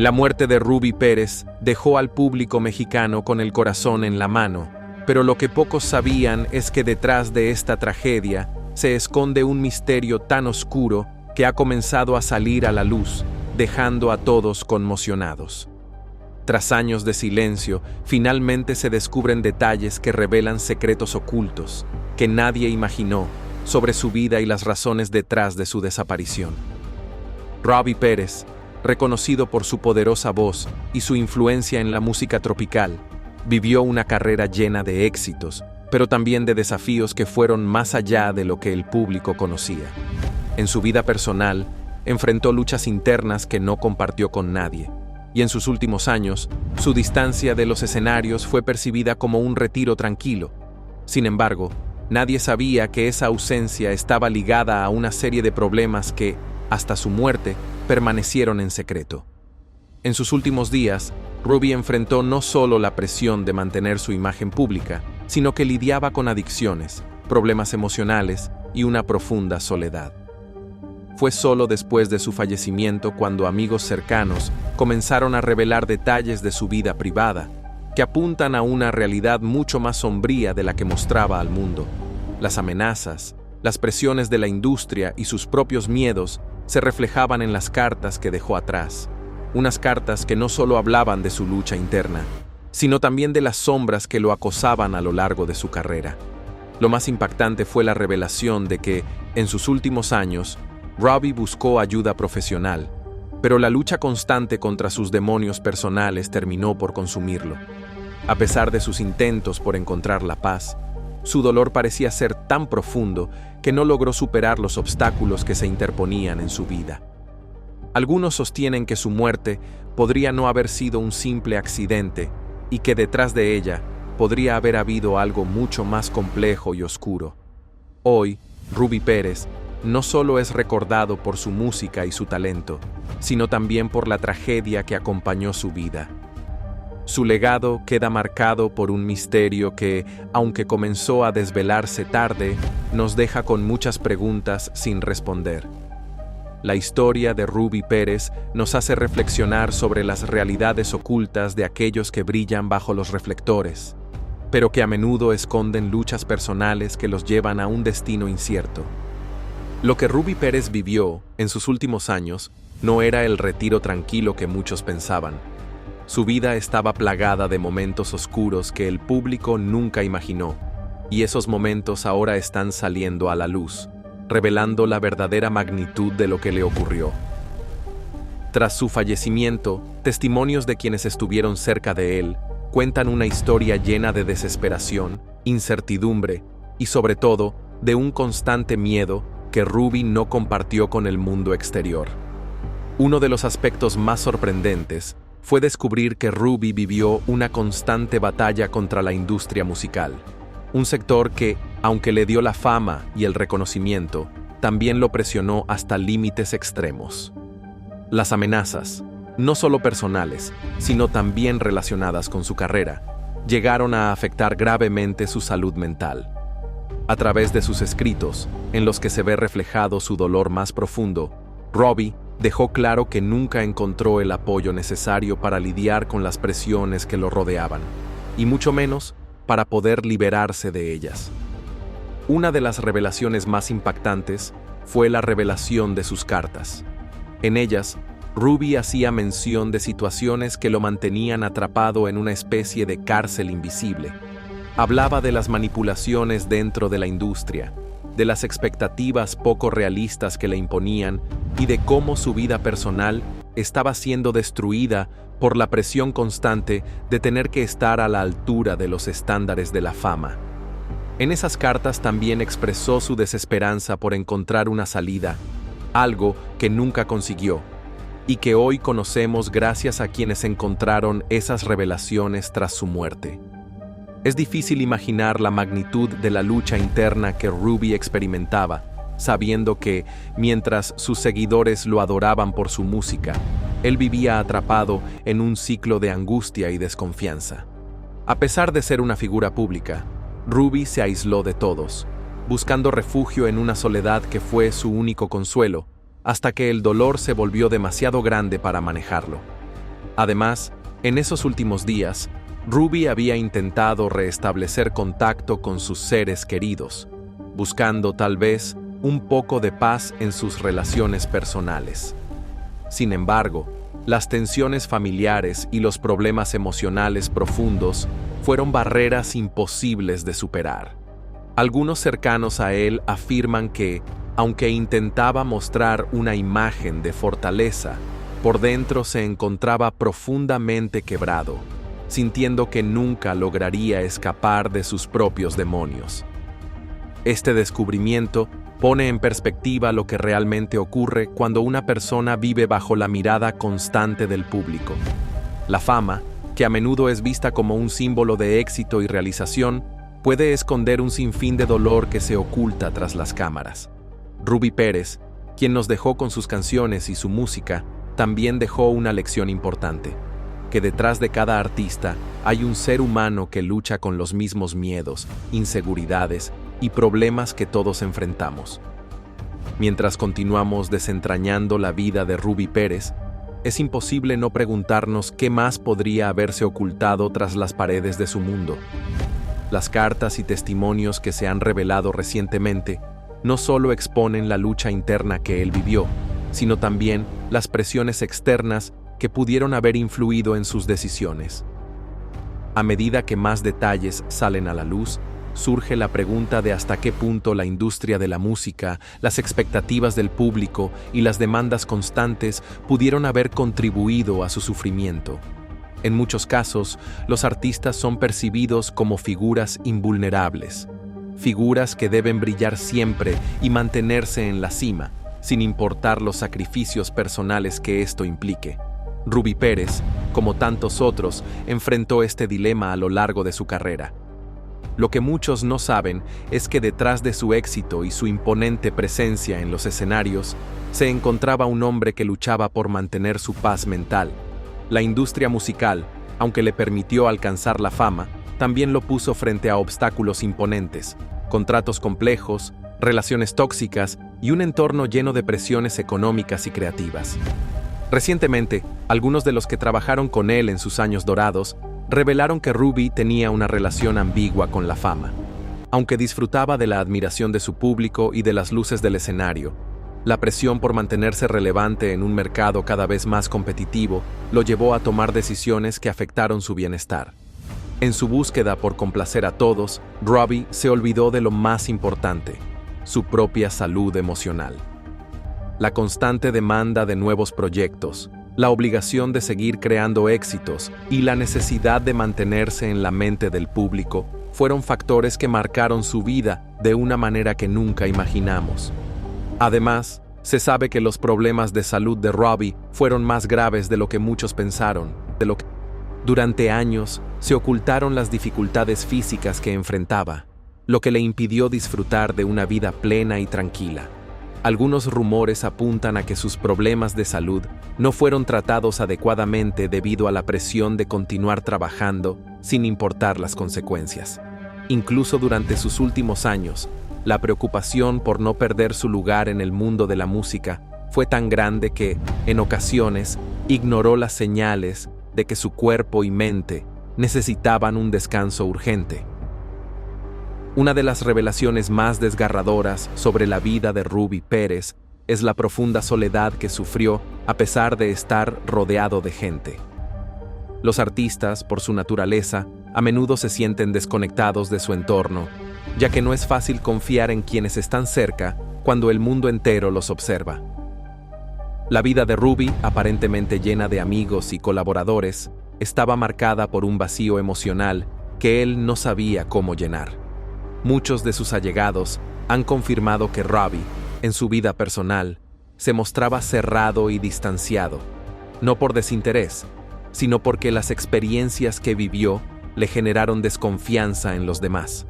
La muerte de Ruby Pérez dejó al público mexicano con el corazón en la mano, pero lo que pocos sabían es que detrás de esta tragedia se esconde un misterio tan oscuro que ha comenzado a salir a la luz, dejando a todos conmocionados. Tras años de silencio, finalmente se descubren detalles que revelan secretos ocultos que nadie imaginó sobre su vida y las razones detrás de su desaparición. Ruby Pérez, reconocido por su poderosa voz y su influencia en la música tropical, vivió una carrera llena de éxitos, pero también de desafíos que fueron más allá de lo que el público conocía. En su vida personal, enfrentó luchas internas que no compartió con nadie, y en sus últimos años, su distancia de los escenarios fue percibida como un retiro tranquilo. Sin embargo, nadie sabía que esa ausencia estaba ligada a una serie de problemas que, hasta su muerte, permanecieron en secreto. En sus últimos días, Ruby enfrentó no solo la presión de mantener su imagen pública, sino que lidiaba con adicciones, problemas emocionales y una profunda soledad. Fue solo después de su fallecimiento cuando amigos cercanos comenzaron a revelar detalles de su vida privada, que apuntan a una realidad mucho más sombría de la que mostraba al mundo. Las amenazas, las presiones de la industria y sus propios miedos se reflejaban en las cartas que dejó atrás. Unas cartas que no solo hablaban de su lucha interna, sino también de las sombras que lo acosaban a lo largo de su carrera. Lo más impactante fue la revelación de que, en sus últimos años, Ruby buscó ayuda profesional, pero la lucha constante contra sus demonios personales terminó por consumirlo. A pesar de sus intentos por encontrar la paz, su dolor parecía ser tan profundo que no logró superar los obstáculos que se interponían en su vida. Algunos sostienen que su muerte podría no haber sido un simple accidente y que detrás de ella podría haber habido algo mucho más complejo y oscuro. Hoy, Ruby Pérez no solo es recordado por su música y su talento, sino también por la tragedia que acompañó su vida. Su legado queda marcado por un misterio que, aunque comenzó a desvelarse tarde, nos deja con muchas preguntas sin responder. La historia de Ruby Pérez nos hace reflexionar sobre las realidades ocultas de aquellos que brillan bajo los reflectores, pero que a menudo esconden luchas personales que los llevan a un destino incierto. Lo que Ruby Pérez vivió en sus últimos años no era el retiro tranquilo que muchos pensaban. Su vida estaba plagada de momentos oscuros que el público nunca imaginó, y esos momentos ahora están saliendo a la luz, revelando la verdadera magnitud de lo que le ocurrió. Tras su fallecimiento, testimonios de quienes estuvieron cerca de él cuentan una historia llena de desesperación, incertidumbre y, sobre todo, de un constante miedo que Ruby no compartió con el mundo exterior. Uno de los aspectos más sorprendentes fue descubrir que Ruby vivió una constante batalla contra la industria musical, un sector que, aunque le dio la fama y el reconocimiento, también lo presionó hasta límites extremos. Las amenazas, no solo personales, sino también relacionadas con su carrera, llegaron a afectar gravemente su salud mental. A través de sus escritos, en los que se ve reflejado su dolor más profundo, Ruby dejó claro que nunca encontró el apoyo necesario para lidiar con las presiones que lo rodeaban, y mucho menos para poder liberarse de ellas. Una de las revelaciones más impactantes fue la revelación de sus cartas. En ellas, Ruby hacía mención de situaciones que lo mantenían atrapado en una especie de cárcel invisible. Hablaba de las manipulaciones dentro de la industria, de las expectativas poco realistas que le imponían y de cómo su vida personal estaba siendo destruida por la presión constante de tener que estar a la altura de los estándares de la fama. En esas cartas también expresó su desesperanza por encontrar una salida, algo que nunca consiguió, y que hoy conocemos gracias a quienes encontraron esas revelaciones tras su muerte. Es difícil imaginar la magnitud de la lucha interna que Ruby experimentaba, sabiendo que, mientras sus seguidores lo adoraban por su música, él vivía atrapado en un ciclo de angustia y desconfianza. A pesar de ser una figura pública, Ruby se aisló de todos, buscando refugio en una soledad que fue su único consuelo, hasta que el dolor se volvió demasiado grande para manejarlo. Además, en esos últimos días, Ruby había intentado restablecer contacto con sus seres queridos, buscando tal vez un poco de paz en sus relaciones personales. Sin embargo, las tensiones familiares y los problemas emocionales profundos fueron barreras imposibles de superar. Algunos cercanos a él afirman que, aunque intentaba mostrar una imagen de fortaleza, por dentro se encontraba profundamente quebrado, sintiendo que nunca lograría escapar de sus propios demonios. Este descubrimiento pone en perspectiva lo que realmente ocurre cuando una persona vive bajo la mirada constante del público. La fama, que a menudo es vista como un símbolo de éxito y realización, puede esconder un sinfín de dolor que se oculta tras las cámaras. Ruby Pérez, quien nos dejó con sus canciones y su música, también dejó una lección importante: que detrás de cada artista hay un ser humano que lucha con los mismos miedos, inseguridades y problemas que todos enfrentamos. Mientras continuamos desentrañando la vida de Ruby Pérez, es imposible no preguntarnos qué más podría haberse ocultado tras las paredes de su mundo. Las cartas y testimonios que se han revelado recientemente no solo exponen la lucha interna que él vivió, sino también las presiones externas que pudieron haber influido en sus decisiones. A medida que más detalles salen a la luz, surge la pregunta de hasta qué punto la industria de la música, las expectativas del público y las demandas constantes pudieron haber contribuido a su sufrimiento. En muchos casos, los artistas son percibidos como figuras invulnerables, figuras que deben brillar siempre y mantenerse en la cima, sin importar los sacrificios personales que esto implique. Ruby Pérez, como tantos otros, enfrentó este dilema a lo largo de su carrera. Lo que muchos no saben es que detrás de su éxito y su imponente presencia en los escenarios, se encontraba un hombre que luchaba por mantener su paz mental. La industria musical, aunque le permitió alcanzar la fama, también lo puso frente a obstáculos imponentes, contratos complejos, relaciones tóxicas y un entorno lleno de presiones económicas y creativas. Recientemente, algunos de los que trabajaron con él en sus años dorados revelaron que Ruby tenía una relación ambigua con la fama. Aunque disfrutaba de la admiración de su público y de las luces del escenario, la presión por mantenerse relevante en un mercado cada vez más competitivo lo llevó a tomar decisiones que afectaron su bienestar. En su búsqueda por complacer a todos, Ruby se olvidó de lo más importante: su propia salud emocional. La constante demanda de nuevos proyectos, la obligación de seguir creando éxitos y la necesidad de mantenerse en la mente del público fueron factores que marcaron su vida de una manera que nunca imaginamos. Además, se sabe que los problemas de salud de Ruby fueron más graves de lo que muchos pensaron. Durante años, se ocultaron las dificultades físicas que enfrentaba, lo que le impidió disfrutar de una vida plena y tranquila. Algunos rumores apuntan a que sus problemas de salud no fueron tratados adecuadamente debido a la presión de continuar trabajando sin importar las consecuencias. Incluso durante sus últimos años, la preocupación por no perder su lugar en el mundo de la música fue tan grande que, en ocasiones, ignoró las señales de que su cuerpo y mente necesitaban un descanso urgente. Una de las revelaciones más desgarradoras sobre la vida de Ruby Pérez es la profunda soledad que sufrió a pesar de estar rodeado de gente. Los artistas, por su naturaleza, a menudo se sienten desconectados de su entorno, ya que no es fácil confiar en quienes están cerca cuando el mundo entero los observa. La vida de Ruby, aparentemente llena de amigos y colaboradores, estaba marcada por un vacío emocional que él no sabía cómo llenar. Muchos de sus allegados han confirmado que Ruby, en su vida personal, se mostraba cerrado y distanciado, no por desinterés, sino porque las experiencias que vivió le generaron desconfianza en los demás.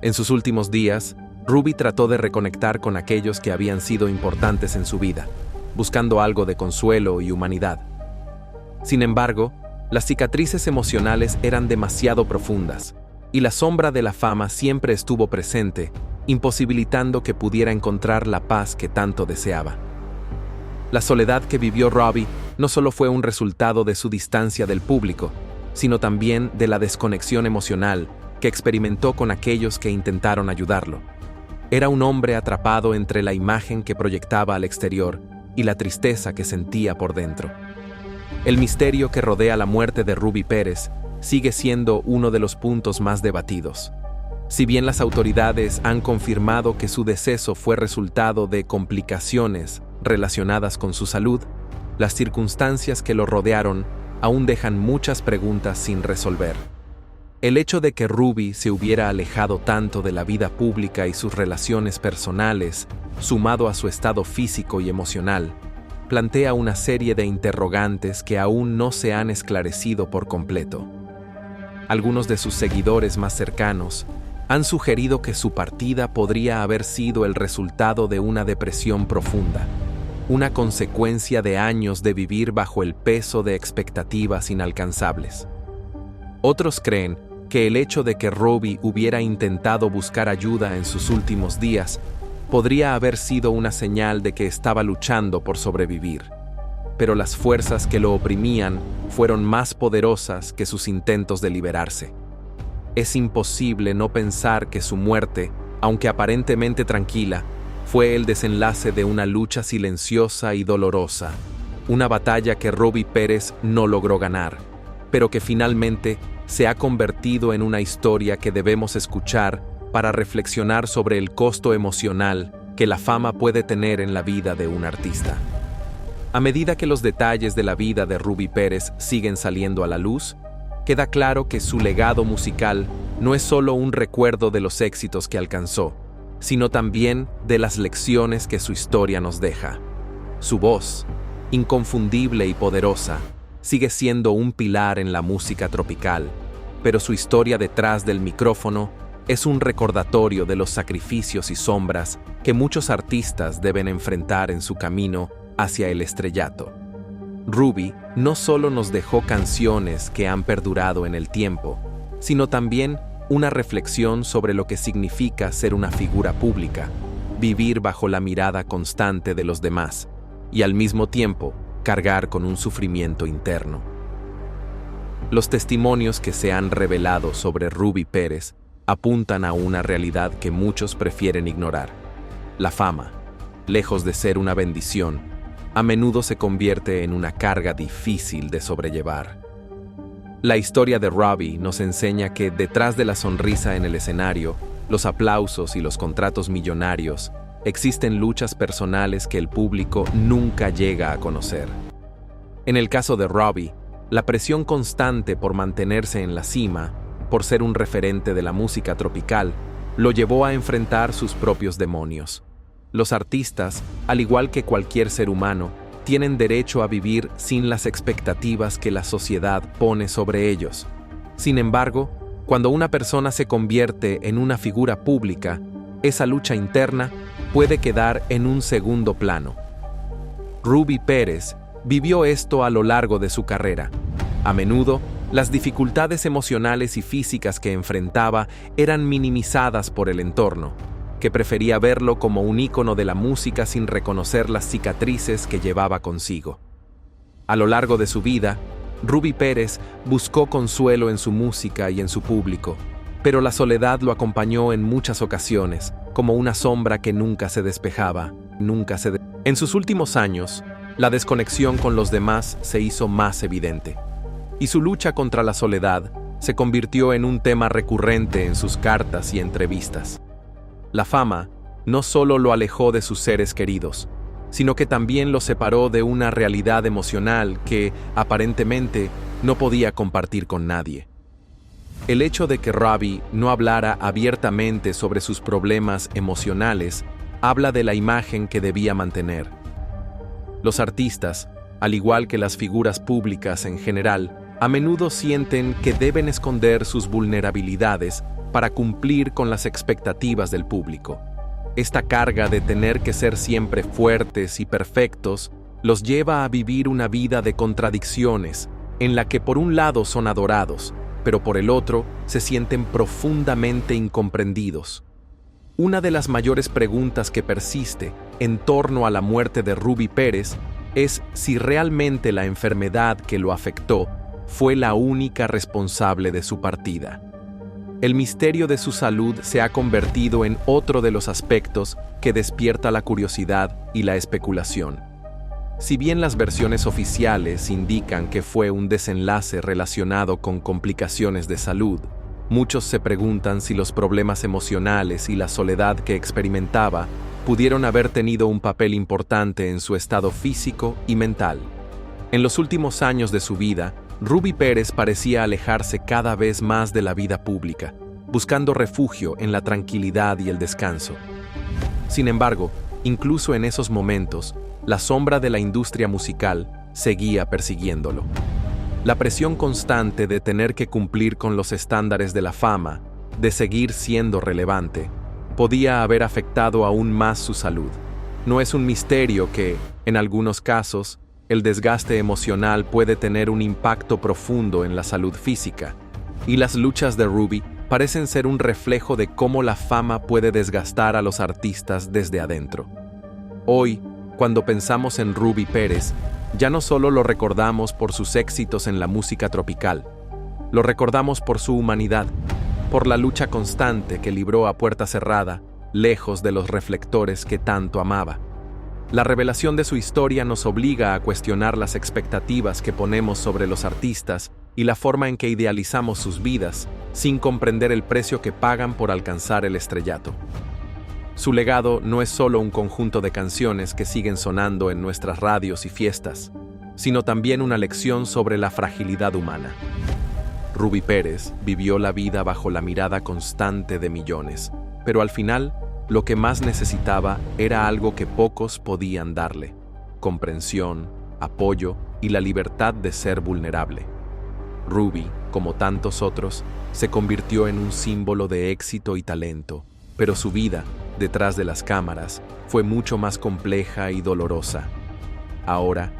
En sus últimos días, Ruby trató de reconectar con aquellos que habían sido importantes en su vida, buscando algo de consuelo y humanidad. Sin embargo, las cicatrices emocionales eran demasiado profundas, y la sombra de la fama siempre estuvo presente, imposibilitando que pudiera encontrar la paz que tanto deseaba. La soledad que vivió Ruby no solo fue un resultado de su distancia del público, sino también de la desconexión emocional que experimentó con aquellos que intentaron ayudarlo. Era un hombre atrapado entre la imagen que proyectaba al exterior y la tristeza que sentía por dentro. El misterio que rodea la muerte de Ruby Pérez sigue siendo uno de los puntos más debatidos. Si bien las autoridades han confirmado que su deceso fue resultado de complicaciones relacionadas con su salud, las circunstancias que lo rodearon aún dejan muchas preguntas sin resolver. El hecho de que Ruby se hubiera alejado tanto de la vida pública y sus relaciones personales, sumado a su estado físico y emocional, plantea una serie de interrogantes que aún no se han esclarecido por completo. Algunos de sus seguidores más cercanos han sugerido que su partida podría haber sido el resultado de una depresión profunda, una consecuencia de años de vivir bajo el peso de expectativas inalcanzables. Otros creen que el hecho de que Ruby hubiera intentado buscar ayuda en sus últimos días podría haber sido una señal de que estaba luchando por sobrevivir, pero las fuerzas que lo oprimían fueron más poderosas que sus intentos de liberarse. Es imposible no pensar que su muerte, aunque aparentemente tranquila, fue el desenlace de una lucha silenciosa y dolorosa, una batalla que Ruby Pérez no logró ganar, pero que finalmente se ha convertido en una historia que debemos escuchar para reflexionar sobre el costo emocional que la fama puede tener en la vida de un artista. A medida que los detalles de la vida de Ruby Pérez siguen saliendo a la luz, queda claro que su legado musical no es solo un recuerdo de los éxitos que alcanzó, sino también de las lecciones que su historia nos deja. Su voz, inconfundible y poderosa, sigue siendo un pilar en la música tropical, pero su historia detrás del micrófono es un recordatorio de los sacrificios y sombras que muchos artistas deben enfrentar en su camino hacia el estrellato. Ruby no solo nos dejó canciones que han perdurado en el tiempo, sino también una reflexión sobre lo que significa ser una figura pública, vivir bajo la mirada constante de los demás y al mismo tiempo cargar con un sufrimiento interno. Los testimonios que se han revelado sobre Ruby Pérez apuntan a una realidad que muchos prefieren ignorar. La fama, lejos de ser una bendición, a menudo se convierte en una carga difícil de sobrellevar. La historia de Ruby nos enseña que detrás de la sonrisa en el escenario, los aplausos y los contratos millonarios, existen luchas personales que el público nunca llega a conocer. En el caso de Ruby, la presión constante por mantenerse en la cima, por ser un referente de la música tropical, lo llevó a enfrentar sus propios demonios. Los artistas, al igual que cualquier ser humano, tienen derecho a vivir sin las expectativas que la sociedad pone sobre ellos. Sin embargo, cuando una persona se convierte en una figura pública, esa lucha interna puede quedar en un segundo plano. Ruby Pérez vivió esto a lo largo de su carrera. A menudo, las dificultades emocionales y físicas que enfrentaba eran minimizadas por el entorno, que prefería verlo como un ícono de la música sin reconocer las cicatrices que llevaba consigo. A lo largo de su vida, Ruby Pérez buscó consuelo en su música y en su público, pero la soledad lo acompañó en muchas ocasiones, como una sombra que nunca se despejaba, En sus últimos años, la desconexión con los demás se hizo más evidente, y su lucha contra la soledad se convirtió en un tema recurrente en sus cartas y entrevistas. La fama no solo lo alejó de sus seres queridos, sino que también lo separó de una realidad emocional que, aparentemente, no podía compartir con nadie. El hecho de que Ruby no hablara abiertamente sobre sus problemas emocionales habla de la imagen que debía mantener. Los artistas, al igual que las figuras públicas en general, a menudo sienten que deben esconder sus vulnerabilidades para cumplir con las expectativas del público. Esta carga de tener que ser siempre fuertes y perfectos los lleva a vivir una vida de contradicciones, en la que por un lado son adorados, pero por el otro se sienten profundamente incomprendidos. Una de las mayores preguntas que persiste en torno a la muerte de Ruby Pérez es si realmente la enfermedad que lo afectó fue la única responsable de su partida. El misterio de su salud se ha convertido en otro de los aspectos que despierta la curiosidad y la especulación. Si bien las versiones oficiales indican que fue un desenlace relacionado con complicaciones de salud, muchos se preguntan si los problemas emocionales y la soledad que experimentaba pudieron haber tenido un papel importante en su estado físico y mental. En los últimos años de su vida, Ruby Pérez parecía alejarse cada vez más de la vida pública, buscando refugio en la tranquilidad y el descanso. Sin embargo, incluso en esos momentos, la sombra de la industria musical seguía persiguiéndolo. La presión constante de tener que cumplir con los estándares de la fama, de seguir siendo relevante, podía haber afectado aún más su salud. No es un misterio que, en algunos casos, el desgaste emocional puede tener un impacto profundo en la salud física, y las luchas de Ruby parecen ser un reflejo de cómo la fama puede desgastar a los artistas desde adentro. Hoy, cuando pensamos en Ruby Pérez, ya no solo lo recordamos por sus éxitos en la música tropical, lo recordamos por su humanidad, por la lucha constante que libró a puerta cerrada, lejos de los reflectores que tanto amaba. La revelación de su historia nos obliga a cuestionar las expectativas que ponemos sobre los artistas y la forma en que idealizamos sus vidas, sin comprender el precio que pagan por alcanzar el estrellato. Su legado no es solo un conjunto de canciones que siguen sonando en nuestras radios y fiestas, sino también una lección sobre la fragilidad humana. Ruby Pérez vivió la vida bajo la mirada constante de millones, pero al final, lo que más necesitaba era algo que pocos podían darle: comprensión, apoyo y la libertad de ser vulnerable. Ruby, como tantos otros, se convirtió en un símbolo de éxito y talento, pero su vida, detrás de las cámaras, fue mucho más compleja y dolorosa. Ahora,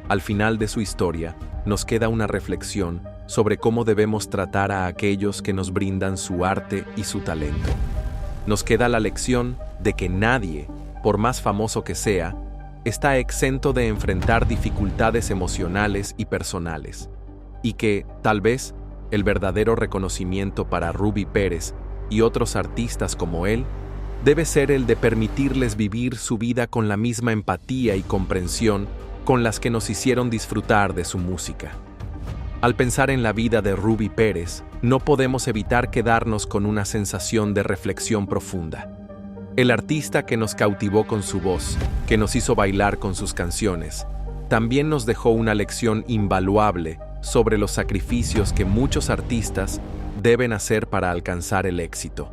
al final de su historia, nos queda una reflexión sobre cómo debemos tratar a aquellos que nos brindan su arte y su talento. Nos queda la lección de que nadie, por más famoso que sea, está exento de enfrentar dificultades emocionales y personales, y que, tal vez, el verdadero reconocimiento para Ruby Pérez y otros artistas como él debe ser el de permitirles vivir su vida con la misma empatía y comprensión con las que nos hicieron disfrutar de su música. Al pensar en la vida de Ruby Pérez, no podemos evitar quedarnos con una sensación de reflexión profunda. El artista que nos cautivó con su voz, que nos hizo bailar con sus canciones, también nos dejó una lección invaluable sobre los sacrificios que muchos artistas deben hacer para alcanzar el éxito.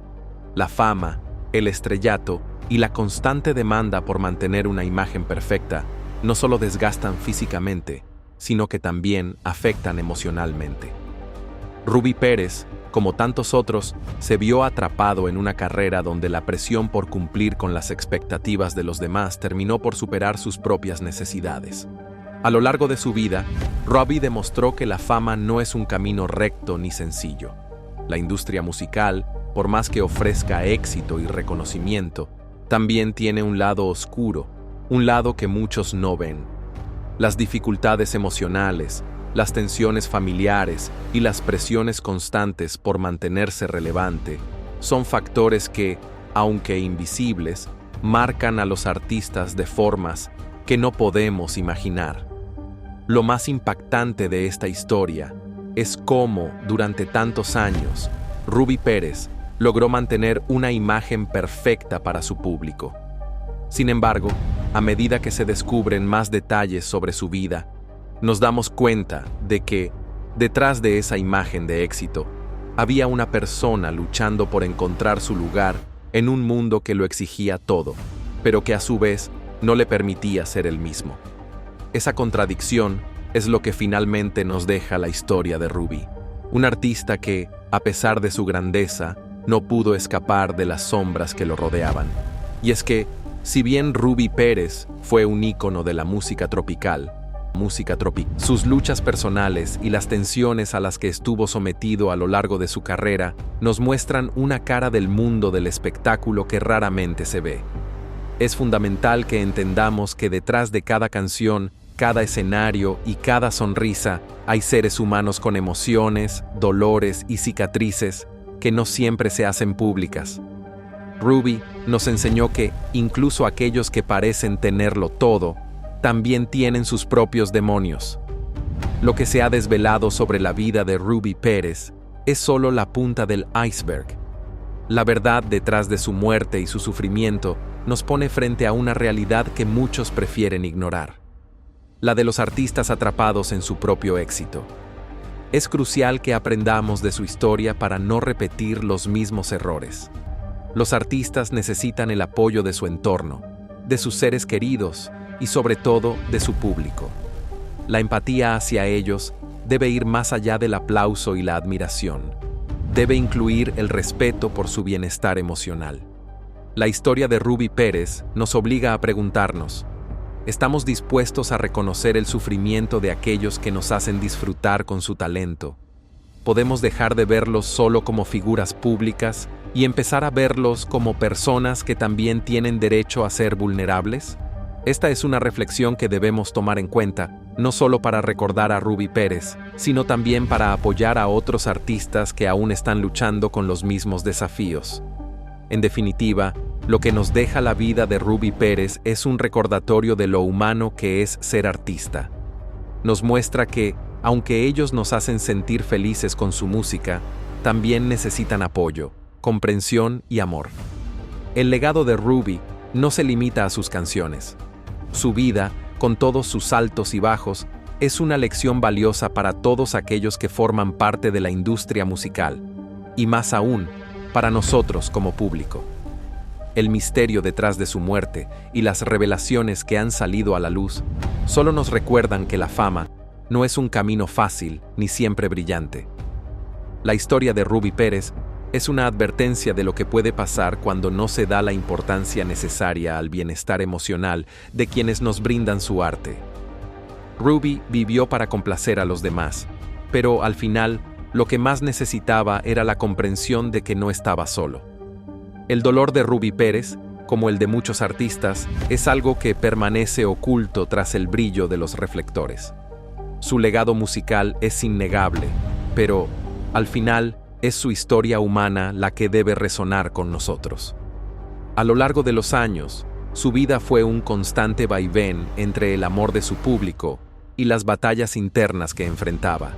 La fama, el estrellato y la constante demanda por mantener una imagen perfecta no solo desgastan físicamente, sino que también afectan emocionalmente. Ruby Pérez, como tantos otros, se vio atrapado en una carrera donde la presión por cumplir con las expectativas de los demás terminó por superar sus propias necesidades. A lo largo de su vida, Ruby demostró que la fama no es un camino recto ni sencillo. La industria musical, por más que ofrezca éxito y reconocimiento, también tiene un lado oscuro, un lado que muchos no ven. Las dificultades emocionales, las tensiones familiares y las presiones constantes por mantenerse relevante son factores que, aunque invisibles, marcan a los artistas de formas que no podemos imaginar. Lo más impactante de esta historia es cómo, durante tantos años, Ruby Pérez logró mantener una imagen perfecta para su público. Sin embargo, a medida que se descubren más detalles sobre su vida, nos damos cuenta de que, detrás de esa imagen de éxito, había una persona luchando por encontrar su lugar en un mundo que lo exigía todo, pero que a su vez no le permitía ser el mismo. Esa contradicción es lo que finalmente nos deja la historia de Ruby, un artista que, a pesar de su grandeza, no pudo escapar de las sombras que lo rodeaban. Y es que, si bien Ruby Pérez fue un ícono de la música tropical, sus luchas personales y las tensiones a las que estuvo sometido a lo largo de su carrera nos muestran una cara del mundo del espectáculo que raramente se ve. Es fundamental que entendamos que detrás de cada canción cada escenario y cada sonrisa hay seres humanos con emociones, dolores y cicatrices que no siempre se hacen públicas. Ruby nos enseñó que incluso aquellos que parecen tenerlo todo, también tienen sus propios demonios. Lo que se ha desvelado sobre la vida de Ruby Pérez es solo la punta del iceberg. La verdad detrás de su muerte y su sufrimiento nos pone frente a una realidad que muchos prefieren ignorar: la de los artistas atrapados en su propio éxito. Es crucial que aprendamos de su historia para no repetir los mismos errores. Los artistas necesitan el apoyo de su entorno, de sus seres queridos y sobre todo de su público. La empatía hacia ellos debe ir más allá del aplauso y la admiración. Debe incluir el respeto por su bienestar emocional. La historia de Ruby Pérez nos obliga a preguntarnos: ¿estamos dispuestos a reconocer el sufrimiento de aquellos que nos hacen disfrutar con su talento? ¿Podemos dejar de verlos solo como figuras públicas y empezar a verlos como personas que también tienen derecho a ser vulnerables? Esta es una reflexión que debemos tomar en cuenta, no solo para recordar a Ruby Pérez, sino también para apoyar a otros artistas que aún están luchando con los mismos desafíos. En definitiva, lo que nos deja la vida de Ruby Pérez es un recordatorio de lo humano que es ser artista. Nos muestra que, aunque ellos nos hacen sentir felices con su música, también necesitan apoyo, comprensión y amor. El legado de Ruby no se limita a sus canciones. Su vida, con todos sus altos y bajos, es una lección valiosa para todos aquellos que forman parte de la industria musical, y más aún, para nosotros como público. El misterio detrás de su muerte y las revelaciones que han salido a la luz solo nos recuerdan que la fama no es un camino fácil ni siempre brillante. La historia de Ruby Pérez es una advertencia de lo que puede pasar cuando no se da la importancia necesaria al bienestar emocional de quienes nos brindan su arte. Ruby vivió para complacer a los demás, pero al final lo que más necesitaba era la comprensión de que no estaba solo. El dolor de Ruby Pérez, como el de muchos artistas, es algo que permanece oculto tras el brillo de los reflectores. Su legado musical es innegable, pero, al final, es su historia humana la que debe resonar con nosotros. A lo largo de los años, su vida fue un constante vaivén entre el amor de su público y las batallas internas que enfrentaba.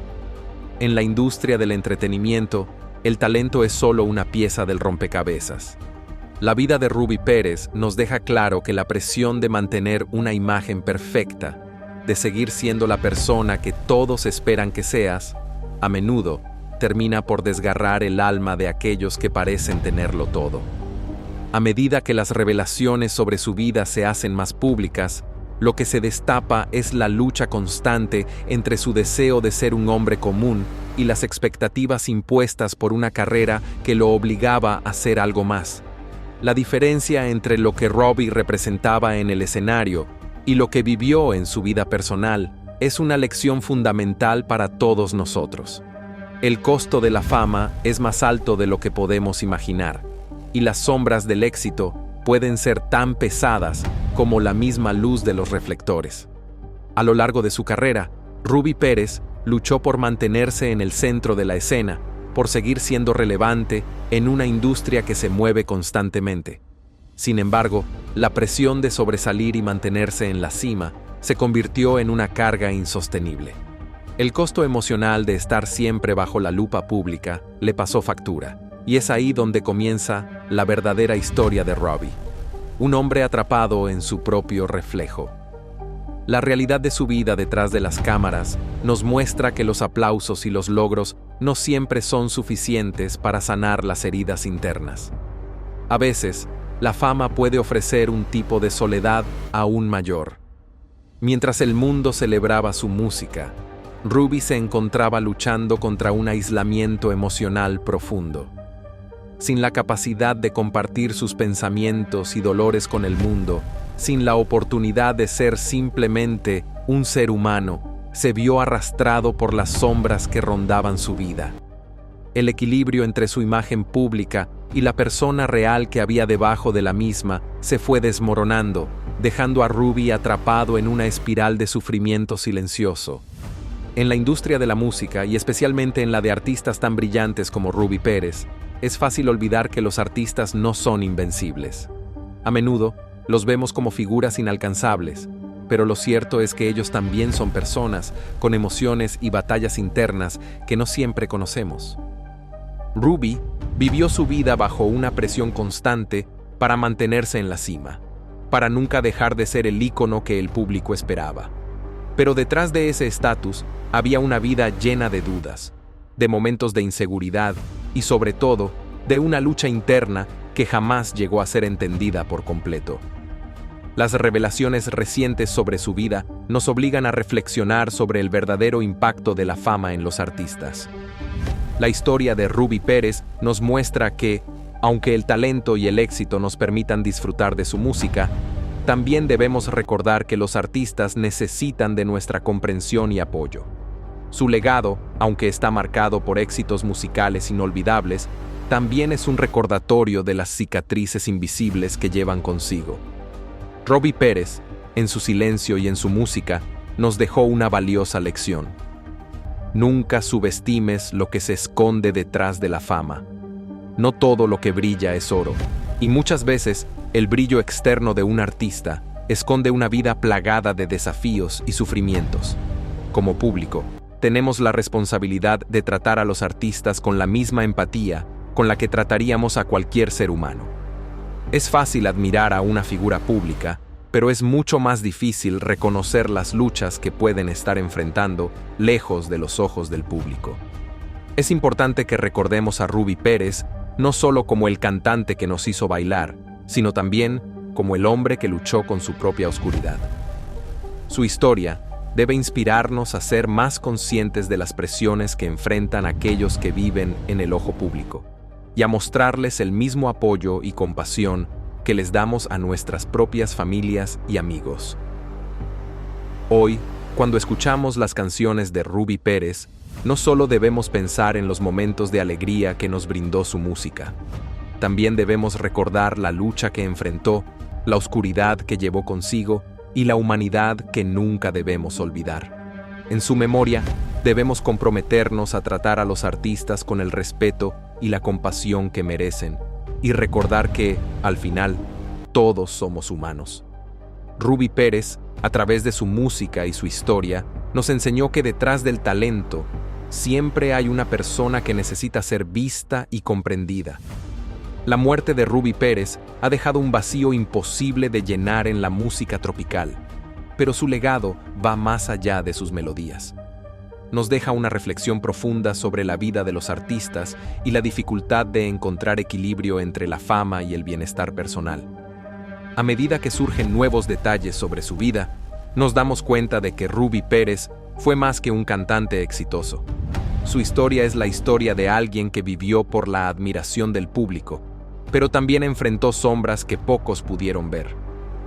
En la industria del entretenimiento, el talento es solo una pieza del rompecabezas. La vida de Ruby Pérez nos deja claro que la presión de mantener una imagen perfecta, de seguir siendo la persona que todos esperan que seas, a menudo termina por desgarrar el alma de aquellos que parecen tenerlo todo. A medida que las revelaciones sobre su vida se hacen más públicas, lo que se destapa es la lucha constante entre su deseo de ser un hombre común y las expectativas impuestas por una carrera que lo obligaba a ser algo más. La diferencia entre lo que Ruby representaba en el escenario y lo que vivió en su vida personal es una lección fundamental para todos nosotros. El costo de la fama es más alto de lo que podemos imaginar, y las sombras del éxito pueden ser tan pesadas como la misma luz de los reflectores. A lo largo de su carrera, Ruby Pérez luchó por mantenerse en el centro de la escena, por seguir siendo relevante en una industria que se mueve constantemente. Sin embargo, la presión de sobresalir y mantenerse en la cima se convirtió en una carga insostenible. El costo emocional de estar siempre bajo la lupa pública le pasó factura, y es ahí donde comienza la verdadera historia de Ruby, un hombre atrapado en su propio reflejo. La realidad de su vida detrás de las cámaras nos muestra que los aplausos y los logros no siempre son suficientes para sanar las heridas internas. A veces, la fama puede ofrecer un tipo de soledad aún mayor. Mientras el mundo celebraba su música, Ruby se encontraba luchando contra un aislamiento emocional profundo. Sin la capacidad de compartir sus pensamientos y dolores con el mundo, sin la oportunidad de ser simplemente un ser humano, se vio arrastrado por las sombras que rondaban su vida. El equilibrio entre su imagen pública y la persona real que había debajo de la misma se fue desmoronando, dejando a Ruby atrapado en una espiral de sufrimiento silencioso. En la industria de la música, y especialmente en la de artistas tan brillantes como Ruby Pérez, es fácil olvidar que los artistas no son invencibles. A menudo, los vemos como figuras inalcanzables, pero lo cierto es que ellos también son personas, con emociones y batallas internas que no siempre conocemos. Ruby vivió su vida bajo una presión constante para mantenerse en la cima, para nunca dejar de ser el ícono que el público esperaba. Pero detrás de ese estatus había una vida llena de dudas, de momentos de inseguridad y sobre todo, de una lucha interna que jamás llegó a ser entendida por completo. Las revelaciones recientes sobre su vida nos obligan a reflexionar sobre el verdadero impacto de la fama en los artistas. La historia de Ruby Pérez nos muestra que, aunque el talento y el éxito nos permitan disfrutar de su música, también debemos recordar que los artistas necesitan de nuestra comprensión y apoyo. Su legado, aunque está marcado por éxitos musicales inolvidables, también es un recordatorio de las cicatrices invisibles que llevan consigo. Ruby Pérez, en su silencio y en su música, nos dejó una valiosa lección. Nunca subestimes lo que se esconde detrás de la fama. No todo lo que brilla es oro, y muchas veces el brillo externo de un artista esconde una vida plagada de desafíos y sufrimientos. Como público, tenemos la responsabilidad de tratar a los artistas con la misma empatía con la que trataríamos a cualquier ser humano. Es fácil admirar a una figura pública, pero es mucho más difícil reconocer las luchas que pueden estar enfrentando lejos de los ojos del público. Es importante que recordemos a Ruby Pérez no solo como el cantante que nos hizo bailar, sino también como el hombre que luchó con su propia oscuridad. Su historia debe inspirarnos a ser más conscientes de las presiones que enfrentan aquellos que viven en el ojo público, y a mostrarles el mismo apoyo y compasión que les damos a nuestras propias familias y amigos. Hoy, cuando escuchamos las canciones de Ruby Pérez, no solo debemos pensar en los momentos de alegría que nos brindó su música, también debemos recordar la lucha que enfrentó, la oscuridad que llevó consigo y la humanidad que nunca debemos olvidar. En su memoria, debemos comprometernos a tratar a los artistas con el respeto y la compasión que merecen, y recordar que, al final, todos somos humanos. Ruby Pérez, a través de su música y su historia, nos enseñó que detrás del talento siempre hay una persona que necesita ser vista y comprendida. La muerte de Ruby Pérez ha dejado un vacío imposible de llenar en la música tropical, pero su legado va más allá de sus melodías. Nos deja una reflexión profunda sobre la vida de los artistas y la dificultad de encontrar equilibrio entre la fama y el bienestar personal. A medida que surgen nuevos detalles sobre su vida, nos damos cuenta de que Ruby Pérez fue más que un cantante exitoso. Su historia es la historia de alguien que vivió por la admiración del público, pero también enfrentó sombras que pocos pudieron ver.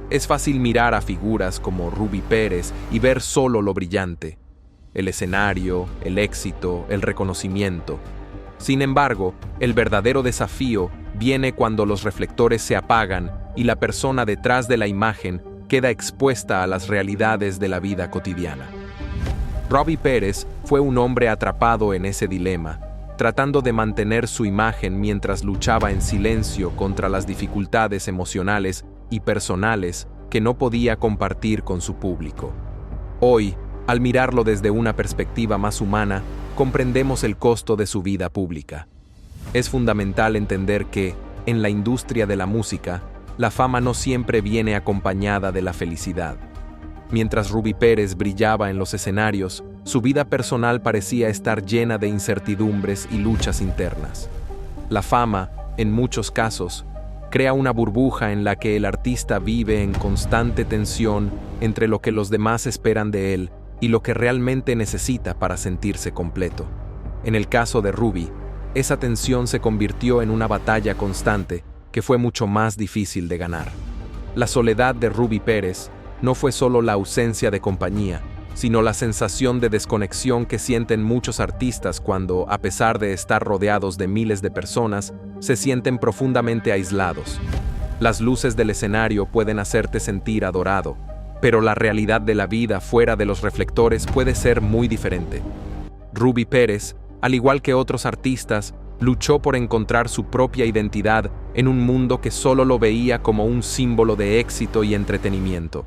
Es fácil mirar a figuras como Ruby Pérez y ver solo lo brillante, el escenario, el éxito, el reconocimiento. Sin embargo, el verdadero desafío viene cuando los reflectores se apagan y la persona detrás de la imagen queda expuesta a las realidades de la vida cotidiana. Ruby Pérez fue un hombre atrapado en ese dilema, tratando de mantener su imagen mientras luchaba en silencio contra las dificultades emocionales y personales que no podía compartir con su público. Hoy, al mirarlo desde una perspectiva más humana, comprendemos el costo de su vida pública. Es fundamental entender que, en la industria de la música, la fama no siempre viene acompañada de la felicidad. Mientras Ruby Pérez brillaba en los escenarios, su vida personal parecía estar llena de incertidumbres y luchas internas. La fama, en muchos casos, crea una burbuja en la que el artista vive en constante tensión entre lo que los demás esperan de él y lo que realmente necesita para sentirse completo. En el caso de Ruby, esa tensión se convirtió en una batalla constante que fue mucho más difícil de ganar. La soledad de Ruby Pérez no fue solo la ausencia de compañía, sino la sensación de desconexión que sienten muchos artistas cuando, a pesar de estar rodeados de miles de personas, se sienten profundamente aislados. Las luces del escenario pueden hacerte sentir adorado, pero la realidad de la vida fuera de los reflectores puede ser muy diferente. Ruby Pérez, al igual que otros artistas, luchó por encontrar su propia identidad en un mundo que solo lo veía como un símbolo de éxito y entretenimiento.